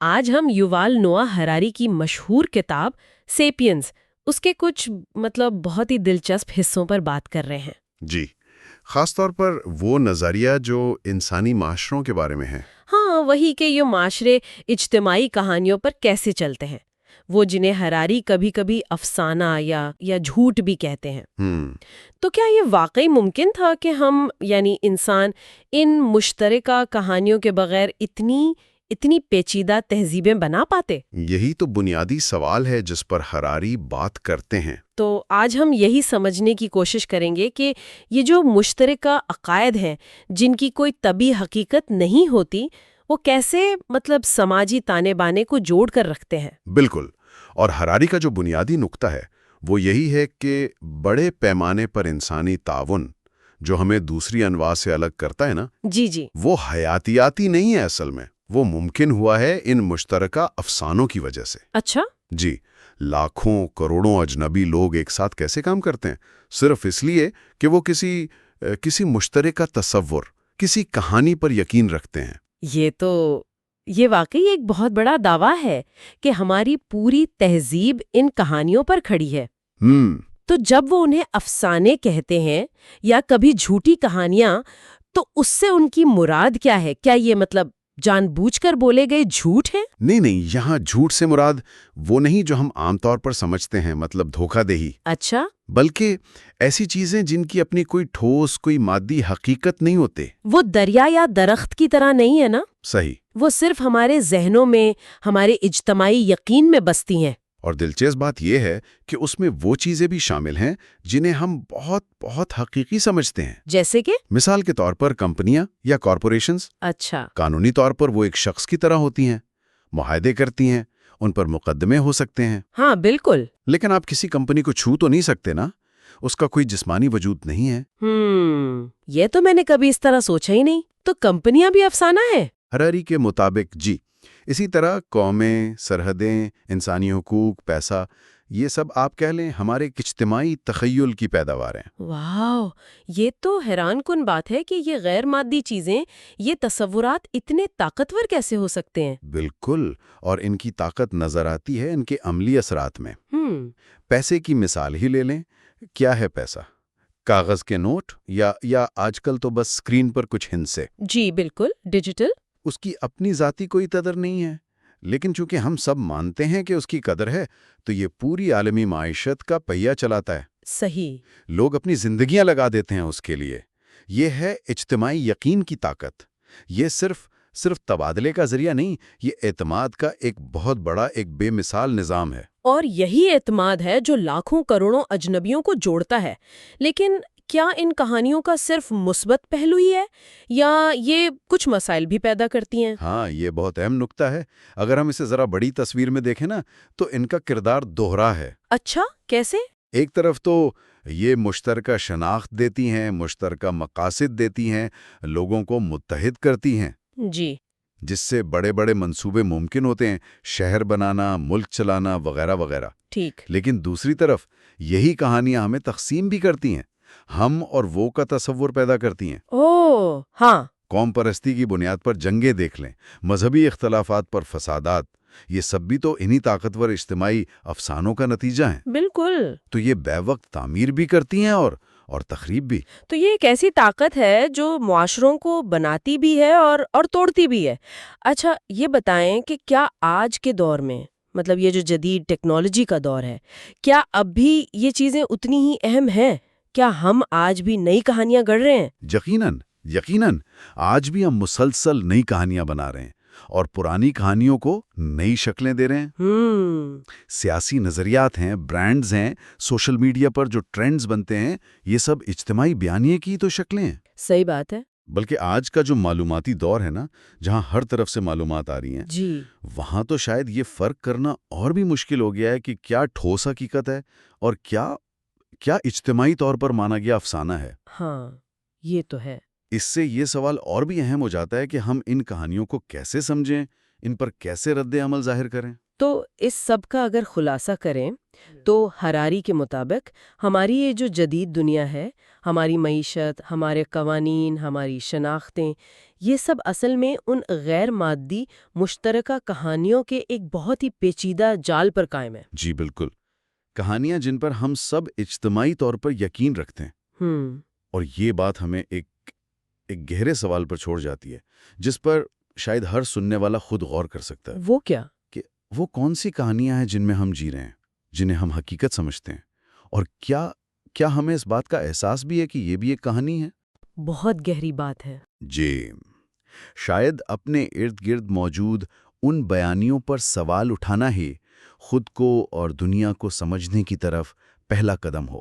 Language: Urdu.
آج ہم یووال نوآ ہراری کی مشہور کتاب سیپینز اس کے کچھ بہت ہی دلچسپ حصوں پر بات کر رہے ہیں۔ جی، خاص طور پر وہ نظریہ جو انسانی معاشروں کے بارے میں ہے۔ ہاں، وہی کہ یہ معاشرے اجتماعی کہانیوں پر کیسے چلتے ہیں، وہ جنہیں ہراری کبھی کبھی افسانہ یا جھوٹ بھی کہتے ہیں۔ تو کیا یہ واقعی ممکن تھا کہ ہم یعنی انسان ان مشترکہ کہانیوں کے بغیر اتنی پیچیدہ تہذیبیں بنا پاتے؟ یہی تو بنیادی سوال ہے جس پر ہراری بات کرتے ہیں۔ تو آج ہم یہی سمجھنے کی کوشش کریں گے کہ یہ جو مشترکہ عقائد ہیں جن کی کوئی طبی حقیقت نہیں ہوتی، وہ کیسے سماجی تانے بانے کو جوڑ کر رکھتے ہیں۔ بالکل، اور ہراری کا جو بنیادی نقطہ ہے وہ یہی ہے کہ بڑے پیمانے پر انسانی تعاون جو ہمیں دوسری انواع سے الگ کرتا ہے نا، جی وہ حیاتیاتی نہیں ہے، اصل میں وہ ممکن ہوا ہے ان مشترکہ افسانوں کی وجہ سے۔ اچھا؟ جی، لاکھوں کروڑوں اجنبی لوگ ایک ساتھ کیسے کام کرتے ہیں؟ صرف اس لیے کہ وہ کسی مشترکہ تصور، کسی کہانی پر یقین رکھتے ہیں۔ یہ واقعی ایک بہت بڑا دعویٰ ہے کہ ہماری پوری تہذیب ان کہانیوں پر کھڑی ہے۔ تو جب وہ انہیں افسانے کہتے ہیں یا کبھی جھوٹی کہانیاں، تو اس سے ان کی مراد کیا ہے؟ کیا یہ جان بوجھ کر بولے گئے جھوٹ ہیں؟ نہیں، یہاں جھوٹ سے مراد وہ نہیں جو ہم عام طور پر سمجھتے ہیں، دھوکہ دہی۔ اچھا؟ بلکہ ایسی چیزیں جن کی اپنی کوئی ٹھوس، کوئی مادی حقیقت نہیں ہوتے۔ وہ دریا یا درخت کی طرح نہیں ہے نا؟ صحیح۔ وہ صرف ہمارے ذہنوں میں، ہمارے اجتماعی یقین میں بستی ہیں۔ اور دلچسپ بات یہ ہے کہ اس میں وہ چیزیں بھی شامل ہیں جنہیں ہم بہت بہت حقیقی سمجھتے ہیں۔ جیسے کہ؟ مثال کے طور پر کمپنیاں یا کارپوریشنز۔ اچھا۔ قانونی طور پر وہ ایک شخص کی طرح ہوتی ہیں، معاہدے کرتی ہیں، ان پر مقدمے ہو سکتے ہیں۔ ہاں بالکل۔ لیکن آپ کسی کمپنی کو چھو تو نہیں سکتے نا، اس کا کوئی جسمانی وجود نہیں ہے۔ یہ تو میں نے کبھی اس طرح سوچا ہی نہیں۔ تو کمپنیاں بھی افسانہ ہیں؟ ہراری کے مطابق جی، اسی طرح قومیں، سرحدیں، انسانی حقوق، پیسہ، یہ سب آپ کہہ لیں ہمارے ایک اجتماعی تخیل کی پیداوار ہیں۔ واو، یہ تو حیران کن بات ہے کہ یہ غیر مادی چیزیں، یہ تصورات اتنے طاقتور کیسے ہو سکتے ہیں؟ بالکل، اور ان کی طاقت نظر آتی ہے ان کے عملی اثرات میں۔ پیسے کی مثال ہی لے لیں۔ کیا ہے پیسہ؟ کاغذ کے نوٹ یا آج کل تو بس اسکرین پر کچھ ہندسے؟ جی بالکل، ڈیجیٹل۔ اس کی اپنی ذاتی کوئی قدر نہیں ہے، لیکن چونکہ ہم سب مانتے ہیں کہ اس کی قدر ہے، تو یہ پوری عالمی معیشت کا پہیہ چلاتا ہے۔ صحیح۔ لوگ اپنی زندگیاں لگا دیتے ہیں اس کے لیے۔ یہ ہے اجتماعی یقین کی طاقت۔ یہ صرف تبادلے کا ذریعہ نہیں، یہ اعتماد کا ایک بہت بڑا، ایک بے مثال نظام ہے۔ اور یہی اعتماد ہے جو لاکھوں کروڑوں اجنبیوں کو جوڑتا ہے۔ لیکن کیا ان کہانیوں کا صرف مثبت پہلو ہی ہے یا یہ کچھ مسائل بھی پیدا کرتی ہیں؟ ہاں، یہ بہت اہم نکتہ ہے۔ اگر ہم اسے ذرا بڑی تصویر میں دیکھیں نا، تو ان کا کردار دوہرا ہے۔ اچھا، کیسے؟ ایک طرف تو یہ مشترکہ شناخت دیتی ہیں، مشترکہ مقاصد دیتی ہیں، لوگوں کو متحد کرتی ہیں۔ جی۔ جس سے بڑے بڑے منصوبے ممکن ہوتے ہیں، شہر بنانا، ملک چلانا وغیرہ وغیرہ۔ ٹھیک۔ لیکن دوسری طرف یہی کہانیاں ہمیں تقسیم بھی کرتی ہیں، ہم اور وہ کا تصور پیدا کرتی ہیں۔ اوہ ہاں۔ قوم پرستی کی بنیاد پر جنگیں دیکھ لیں، مذہبی اختلافات پر فسادات، یہ سب بھی تو انہی طاقتور اجتماعی افسانوں کا نتیجہ ہیں۔ بالکل۔ تو یہ بے وقت تعمیر بھی کرتی ہیں اور تخریب بھی۔ تو یہ ایک ایسی طاقت ہے جو معاشروں کو بناتی بھی ہے اور توڑتی بھی ہے۔ اچھا، یہ بتائیں کہ کیا آج کے دور میں یہ جو جدید ٹیکنالوجی کا دور ہے، کیا اب بھی یہ چیزیں اتنی ہی اہم ہیں؟ کیا ہم آج بھی نئی کہانیاں گڑھ رہے ہیں؟ یقیناً آج بھی ہم مسلسل نئی کہانیاں بنا رہے ہیں اور پرانی کہانیوں کو نئی شکلیں دے رہے ہیں۔ سیاسی نظریات ہیں، برانڈز ہیں، سوشل میڈیا پر جو ٹرینڈز بنتے ہیں، یہ سب اجتماعی بیانیے کی تو شکلیں ہیں۔ صحیح بات ہے۔ بلکہ آج کا جو معلوماتی دور ہے نا، جہاں ہر طرف سے معلومات آ رہی ہیں، جی، وہاں تو شاید یہ فرق کرنا اور بھی مشکل ہو گیا ہے کہ کیا ٹھوس حقیقت ہے اور کیا اجتماعی طور پر مانا گیا افسانہ ہے۔ ہاں، یہ تو ہے۔ اس سے یہ سوال اور بھی اہم ہو جاتا ہے کہ ہم ان کہانیوں کو کیسے سمجھیں، ان پر کیسے رد عمل ظاہر کریں۔ تو اس سب کا اگر خلاصہ کریں تو ہراری کے مطابق ہماری یہ جو جدید دنیا ہے، ہماری معیشت، ہمارے قوانین، ہماری شناختیں، یہ سب اصل میں ان غیر مادی مشترکہ کہانیوں کے ایک بہت ہی پیچیدہ جال پر قائم ہے۔ جی بالکل، کہانیاں جن پر ہم سب اجتماعی طور پر یقین رکھتے ہیں۔ اور یہ بات ہمیں ایک گہرے سوال پر چھوڑ جاتی ہے، جس پر شاید ہر سننے والا خود غور کر سکتا ہے۔ وہ کیا؟ کہ وہ کون سی کہانیاں ہیں جن میں ہم جی رہے ہیں، جنہیں ہم حقیقت سمجھتے ہیں، اور کیا ہمیں اس بات کا احساس بھی ہے کہ یہ بھی ایک کہانی ہے؟ بہت گہری بات ہے۔ جی، شاید اپنے ارد گرد موجود ان بیانیوں پر سوال اٹھانا ہی خود کو اور دنیا کو سمجھنے کی طرف پہلا قدم ہو۔